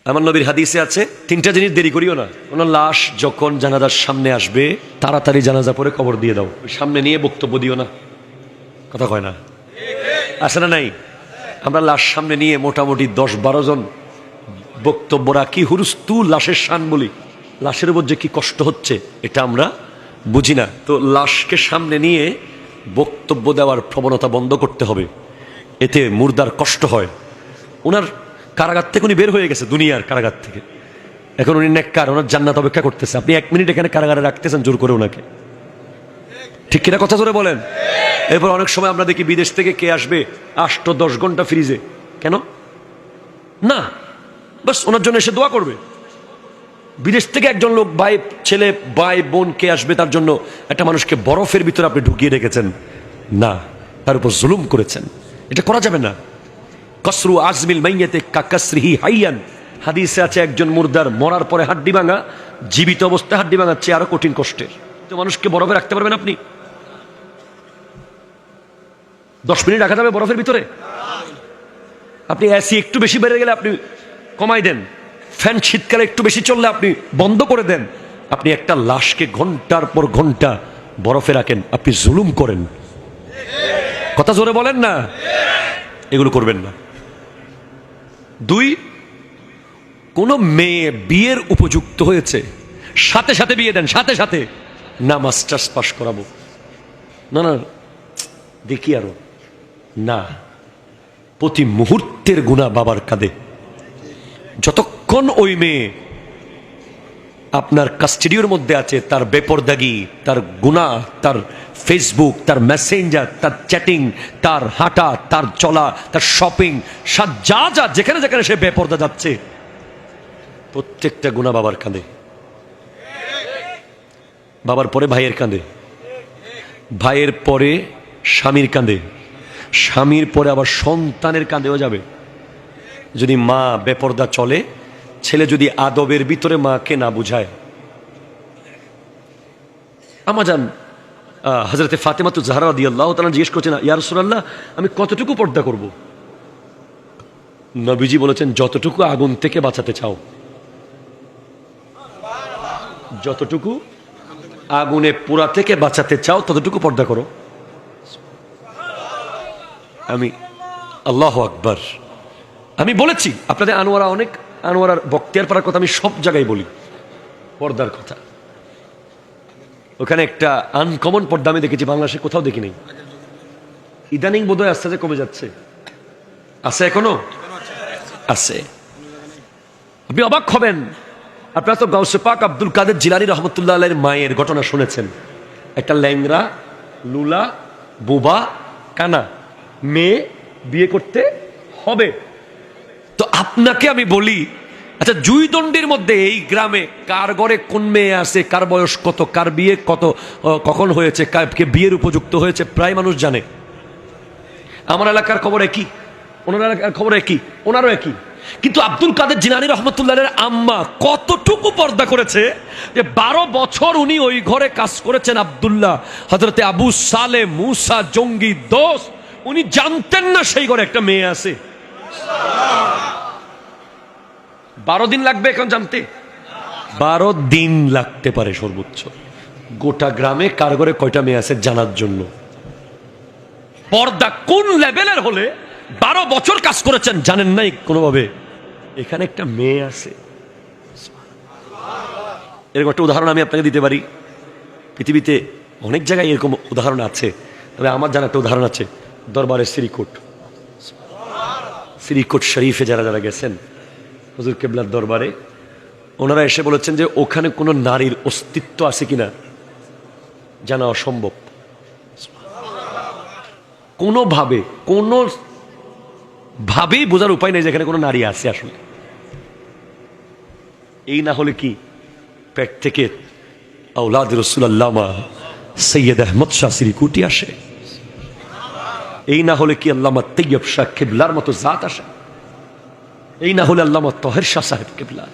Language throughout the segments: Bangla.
আমার নবীর হাদিসে আছে তিনটা জিনিস দেরি করিও না। কোনো লাশ যখন জানাজার সামনে আসবে তাড়াতাড়ি জানাজা পরে কবর দিয়ে দাও, সামনে নিয়ে বক্তব্য দিও না। কথা কয় না, আছে না নাই? আমরা লাশ সামনে নিয়ে মোটামুটি 10-12 জন বক্তব্য রাখি, হুরুস্তু লাশের শান বলি, লাশের উপর যে কি কষ্ট হচ্ছে এটা আমরা বুঝি না। তো লাশকে সামনে নিয়ে বক্তব্য দেওয়ার প্রবণতা বন্ধ করতে হবে, এতে মুর্দার কষ্ট হয়। ওনার কারাগার থেকে উনি বের হয়ে গেছে, দুনিয়ার কারাগার থেকে, এখন উনি নেককার, ওনার জান্নাত অপেক্ষা করতেছে। আপনি 1 মিনিট এখানে কারাগারে রাখতেছেন জোর করে ওনাকে, ঠিক কিনা কথা জোরে বলেন। এরপর অনেক সময় আমরা দেখি বিদেশ থেকে কে আসবে 8-10 ঘন্টা ফ্রিজে, কেন না? বাস ওনার জন্য এসে দোয়া করবে। বিদেশ থেকে একজন লোক, ভাই ছেলে ভাই বোন কে আসবে, তার জন্য একটা মানুষকে বরফের ভিতরে আপনি ঢুকিয়ে রেখেছেন, না, তার উপর জুলুম করেছেন, এটা করা যাবে না। কসরু আজমিল মাইয়াতে কাকাসরিহি হাইয়ান, হাদিসে আছে একজন মুর্দার মরার পরে হাড্ডি ভাঙা জীবিত অবস্থায় হাড্ডি ভাঙার চেয়ে আরো কঠিন কষ্টের। তো মানুষকে বরফে রাখতে পারবেন আপনি? 10 মিনিট রাখা যাবে বরফের ভিতরে? আপনি এসি একটু বেশি বেড়ে গেলে আপনি কমাই দেন, ফ্যান শীতকালে একটু বেশি চললে আপনি বন্ধ করে দেন। আপনি একটা লাশকে ঘন্টার পর ঘন্টা বরফে রাখেন, আপনি জুলুম করেন। কথা জোরে বলেন না, এগুলো করবেন না। 2, কোন মেয়ে বিয়ের উপযুক্ত হয়েছে সাথে সাথে বিয়ে দেন, সাথে সাথে না মাস্টার্স পাস করাবো, না না দেখি আরো না, প্রতি মুহূর্তের গুনাহ বাবার কাঁধে। যতক্ষণ ওই মেয়ে আপনার কাস্টডির মধ্যে আছে, তার বেপরদাগি, তার গুনাহ, তার ফেসবুক, তার মেসেঞ্জার, তার চ্যাটিং, তার হাঁটা, তার চলা, তার শপিং, যা যা যেখানে যেখানে সে বেপরদা যাচ্ছে, প্রত্যেকটা গুনাহ বাবার কাঁধে। বাবার পরে ভাইয়ের কাঁধে, ভাইয়ের পরে স্বামীর কাঁধে, স্বামীর পরে আবার সন্তানের কাঁধেও যাবে। যদি মা বেপরদা চলে, ছেলে যদি আদবের ভিতরে মাকে না বুঝায়। আমাজান হযরতে ফাতেমাতুজ জাহরা রাদিয়াল্লাহু তাআলা জিজ্ঞেস করছেন, ইয়া রাসূলুল্লাহ আমি কতটুকু পর্দা করব? নবীজি বলেছেন, যতটুকু আগুন থেকে বাঁচাতে চাও, যতটুকু আগুনে পোড়া থেকে বাঁচাতে চাও ততটুকু পর্দা করো। আমি আল্লাহু আকবার, আমি বলেছি আপনাদের আনোয়ারার বক্তিয়ার পাড়ার কথা আমি সব জায়গায় বলি, পর্দার কথা। ওখানে একটা আনকমন পর্দা আমি দেখেছি, বাংলাদেশে কোথাও দেখি নেই। ইদানিং বোধহয় আস্তে আস্তে কমে যাচ্ছে, আছে এখনো আছে। আপনি অবাক হবেন, আপনারা তো গাউসে পাক আব্দুল কাদের জিলানী রহমতুল্লাহ আলাইহির মায়ের ঘটনা শুনেছেন। একটা ল্যাংরা লুলা বোবা কানা মেয়ে বিয়ে করতে হবে। তো আপনাকে আমি বলি, আচ্ছা জুইদণ্ডির মধ্যে এই গ্রামে কার ঘরে কোন মেয়ে আছে, কার বয়স কত, কার বিয়ে কত, কখন হয়েছে, কে বিয়ের উপযুক্ত হয়েছে, প্রায় মানুষ জানে। আমার এলাকার খবর একই, ওনার এলাকার খবর একই, ওনারও একই। কিন্তু আব্দুল কাদের জিলানী রহমতুল্লাহের আম্মা কতটুকু পর্দা করেছে যে 12 বছর উনি ওই ঘরে কাজ করেছেন। আব্দুল্লাহ হযরতে আবু সালে মুসা জঙ্গি দোস্ত, উনি জানতেন না সেই ঘরে একটা মেয়ে আছে। 12 দিন লাগবে এখন জানতে, 12 দিন লাগতে পারে সর্বোচ্চ, গোটা গ্রামে কার ঘরে কয়টা মেয়ে আছে জানার জন্য। পর্দা কোন লেভেলের হলে 12 বছর কাজ করেছেন জানেন নাই কোনোভাবে এখানে একটা মেয়ে আছে। এরকম একটা উদাহরণ আমি আপনাকে দিতে পারি, পৃথিবীতে অনেক জায়গায় এরকম উদাহরণ আছে, তবে আমার জানা একটা উদাহরণ আছে, দরবারের শ্রীকোট শরীফে যারা যারা গেছেন হুজুর কেবলার দরবারে, ওনারা এসে বলেছেন যে ওখানে কোনো নারীর অস্তিত্ব আছে কিনা জানা অসম্ভব। কোনোভাবেই বোঝার উপায় নেই যেখানে কোনো নারী আছে আসলে। এই না হলে কি পেট থেকে আওলাদ রাসূলুল্লাহ সৈয়দ আহমদ শাহ শ্রীকুটি আসে? এই না হলে কি আল্লামা তৈয়ব শাহ কেবলার মতো জাত আসে? এই না হলে আল্লামা তহের শাহ সাহেব কেবলা,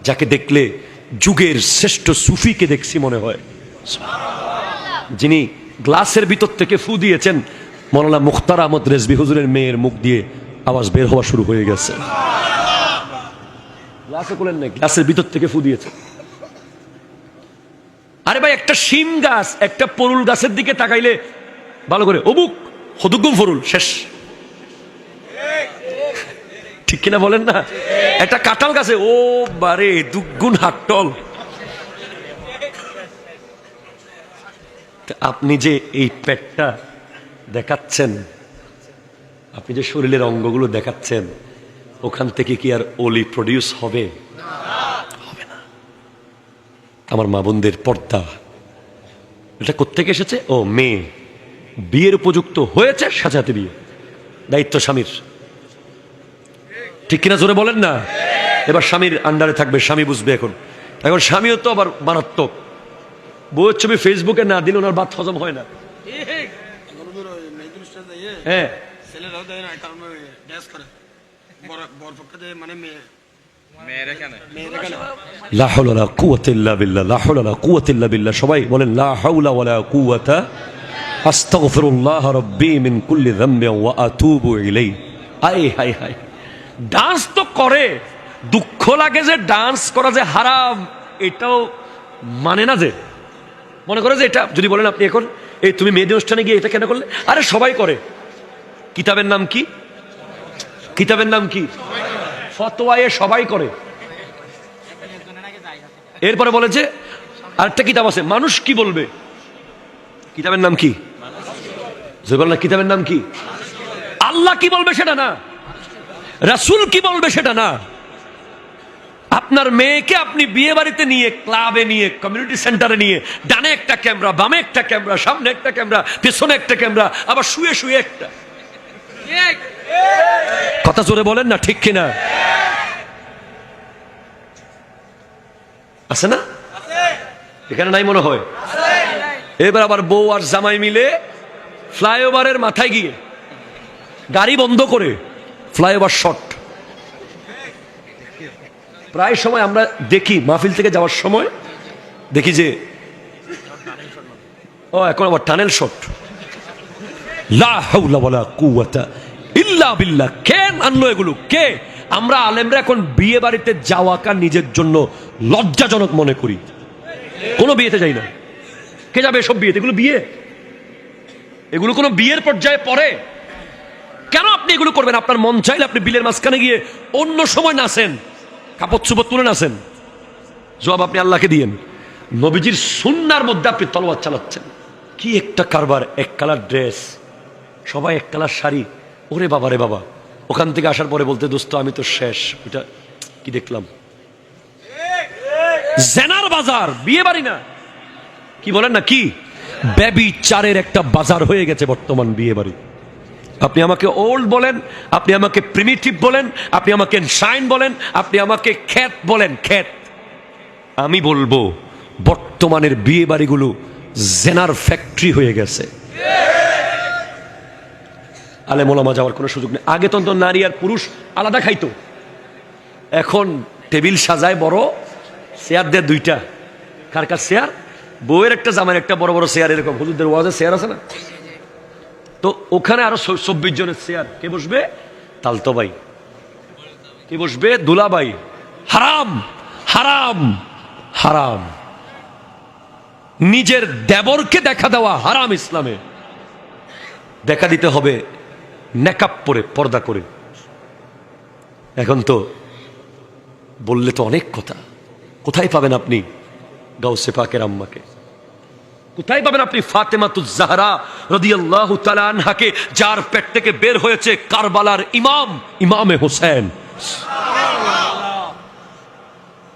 যাকে দেখলে যুগের শ্রেষ্ঠ সুফিকে দেখছি মনে হয়, যিনি গ্লাসের ভিতর থেকে ফু দিয়েছেন, মৌলানা মুখতার আহমদ রেজভী হুজুরের মেয়ের মুখ দিয়ে আওয়াজ বের হওয়া শুরু হয়ে গেছে। গ্লাসে কোলেন নাই, গ্লাসের ভিতর থেকে ফু দিয়েছে। আরে ভাই, একটা শিম গাছ একটা পরুল গাছের দিকে তাকাইলে ভালো করে অবুক হদুগুম ফরুল শেষ, ঠিক কিনা বলেন না? একটা কাঁঠাল গাছে ও বারে দুগুণ হাট্টল। আপনি যে এই পেটটা দেখাচ্ছেন, আপনি যে শরীরের অঙ্গগুলো দেখাচ্ছেন, ওখান থেকে কি আর ওলি প্রডিউস হবে? হবে না। আমার মা বোনদের পর্দা, এটা কোত্থেকে এসেছে? ও মেয়ে বিয়ের উপযুক্ত হয়েছে, সাজাতে বিয়ে, দায়িত্ব স্বামীর, ঠিক কিনা জোরে বলেন না? এবার স্বামীর আন্ডারে থাকবে, স্বামী বুঝবে। এখন এখন স্বামীও তো আবার মারাত্মক, বউয়ের ছবি ফেসবুকে না দিলে ওনার ভাত হজম হয় না। হ্যাঁ, লা হাওলা ওয়ালা কুওয়াতা ইল্লা বিল্লাহ, লা হাওলা ওয়ালা কুওয়াতা ইল্লা বিল্লাহ। সবাই বলেন লা হাওলা ওয়ালা কুওয়াতা আস্তাগফিরুল্লাহ রাব্বি মিন কুল্লি যামবিন ওয়া আতুবু ইলাইহি। আয় হায় হায়, ডান্স তো করে, দুঃখ লাগে যে ডান্স করা যে হারাম, এটাও মানে না। যে মনে করে যে এটা যদি বলেন আপনি এখন এই তুমি মেয়েদের অনুষ্ঠানে গিয়ে এটা কেন করলে? আরে সবাই করে। কিতাবের নাম কি? কিতাবের নাম কি? ফতোয়ায়ে সবাই করে। এরপরে বলে যে আরেকটা কিতাব আছে, মানুষ কি বলবে। কিতাবের নাম কি? যে বল না, কিতাবের নাম কি? আল্লাহ কি বলবে সেটা না, রাসূল কি বলবে সেটা না। আপনার মেয়েকে আপনি বিয়ে বাড়িতে নিয়ে, ক্লাবে নিয়ে, কমিউনিটি সেন্টারে নিয়ে, ডানে একটা ক্যামেরা, বামে একটা ক্যামেরা, সামনে একটা ক্যামেরা, পেছনে একটা ক্যামেরা, আবার শুয়ে শুয়ে একটা। কথা জোরে বলেন না, ঠিক কিনা? আছে না? এখানে নাই মনে হয়। এবার আবার বউ আর জামাই মিলে ফ্লাইওভারের মাথায় গিয়ে গাড়ি বন্ধ করে, ফ্লাইওভার শর্ট। প্রায় সময় আমরা দেখি মাহফিল থেকে যাওয়ার সময় দেখি যে ও এখন আবার টানেল শট। লা হাওলা ওয়ালা কুওয়াতা ইল্লা বিল্লাহ। কে আনলো এগুলো? কে? আমরা আলেমরা এখন বিয়ে বাড়িতে যাওয়াকা নিজের জন্য লজ্জাজনক মনে করি, কোনো বিয়েতে যাই না। কে যাবে এসব বিয়েতে? এগুলো বিয়ে? এগুলো কোনো বিয়ের পর্যায়ে পড়ে? কেন আপনি এগুলো করবেন? আপনার মন চাইলে আপনি বিলের মাঝখানে গিয়ে অন্য সময় নাচেন, কাপড় চুপড় তুলে নাচেন, জবাব আপনি আল্লাহকে দিয়েন। নবীজির সুন্নার মধ্যে আপনি তলোয়ার চালাচ্ছেন। কি একটা কারবার! এক কালার ড্রেস, সবাই এক কালার শাড়ি। ওরে বাবা রে বাবা! ওখান থেকে আসার পরে বলতে, দোস্ত আমি তো শেষ। ওটা কি দেখলাম? জেনার বাজার, বিয়ে বাড়ি না। কি বলেন না? কি ব্যভিচারের একটা বাজার হয়ে গেছে বর্তমান বিয়ে বাড়ি। আপনি আমাকে ওল্ড বলেন, আপনি আমাকে প্রিমিটিভ বলেন, আপনি আমাকে শাইন বলেন, আপনি আমাকে খ্যাত বলেন, খ্যাত। আমি বলবো বর্তমানের বিয়ে বাড়িগুলো জেনার ফ্যাক্টরি হয়ে গেছে। আলেম ওলামা যাওয়ার কোনো সুযোগ নেই। আগে তো নারী আর পুরুষ আলাদা খাইতো, এখন টেবিল সাজায় বড়, চেয়ার দেয় দুইটা। কার কার চেয়ার? বউয়ের একটা, জামাইয়ের একটা, বড় বড় চেয়ার। এরকম হুজুরদের ওয়াজে চেয়ার আছে না? তো ওখানে আরো 24 জনের চেয়ার। কে বসবে? তালতো ভাই। কে বসবে? দুলাভাই। হারাম, হারাম, হারাম। নিজের দেবরকে দেখা দেওয়া হারাম ইসলামে। দেখা দিতে হবে নেকাব পরে, পর্দা করে। এখন তো বললে তো অনেক কথা। কোথায় পাবেন আপনি গাউসে পাকের আম্মাকে? কোথায় পাবেন আপনি ফাতেমাতুজ জাহরা রাদিয়াল্লাহু তাআলা আনহাকে, যার পেট থেকে বের হয়েছে কারবালার ইমাম, ইমামে হোসেন,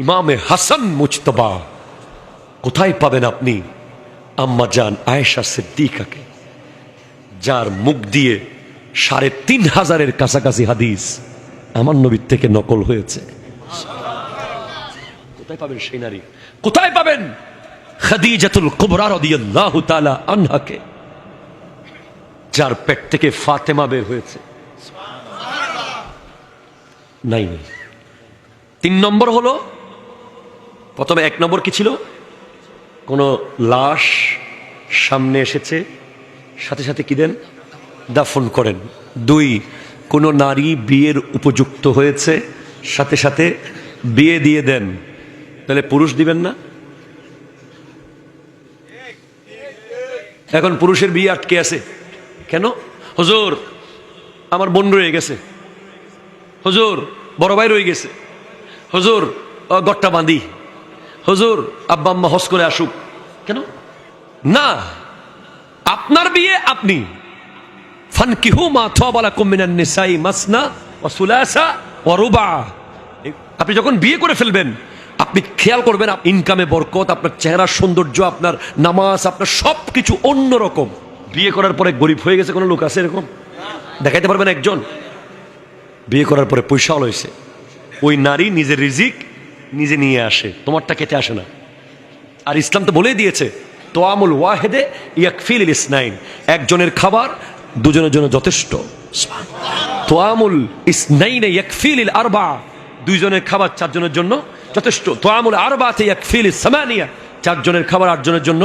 ইমামে হাসান মুজতবা? কোথায় পাবেন আপনি আম্মা জান আয়েশা সিদ্দিকাকে, যার মুখ দিয়ে 3500-এর কাছাকাছি হাদিস আমার নবীর থেকে নকল হয়েছে? কোথায় পাবেন সেই নারী? কোথায় পাবেন খাদিজাতুল কুবরা রাদিয়াল্লাহু তাআলা আনহাকে, যার পেট থেকে ফাতেমা বের হয়েছে? নাই। 3 নম্বর হলো, প্রথমে 1 নম্বর কি ছিল? কোন লাশ সামনে এসেছে, সাথে সাথে কি দেন? দাফন করেন। 2, কোন নারী বিয়ের উপযুক্ত হয়েছে, সাথে সাথে বিয়ে দিয়ে দেন, তাহলে পুরুষ দিবেন না? এখন পুরুষের বিয়ে আটকে আছে কেন? হুজুর আমার বোন রয়ে গেছে, হুজুর বড় ভাই রয়ে গেছে, হুজুর গট্টা বাঁধি, হুজুর আব্বা আম্মা হজ করে আসুক। কেন না? আপনার বিয়ে আপনি ফানকিহু মা তাবা লাকুম মিনান নিসাই মাসনা ওয়া সুলাসা ওয়া রুবা। আপনি যখন বিয়ে করে ফেলবেন আপনি খেয়াল করবেন ইনকামে বরকত, আপনার চেহারার সৌন্দর্য, আপনার নামাজ, আপনার সবকিছু অন্যরকম। বিয়ে করার পরে গরিব হয়ে গেছে কোনো লোক আছে এরকম? দেখাইতে পারবেন একজন? বিয়ে করার পরে পয়সা হয়েছে, ওই নারী নিজের রিজিক নিজে নিয়ে আসে, তোমারটা খেতে আসে না। আর ইসলাম তো বলেই দিয়েছে তোয়ামুল ওয়াহেদে ইয়াকফিল ইসনাইন, একজনের খাবার দুজনের জন্য যথেষ্ট। তোয়ামুল ইসনাইনে ইয়াকফিল আরবা, দুইজনের খাবার চারজনের জন্য যথেষ্ট। তোয়ামুল আরবাতে ইয়াকফিল সামানিয়া, চারজনের খাবার আটজনের জন্য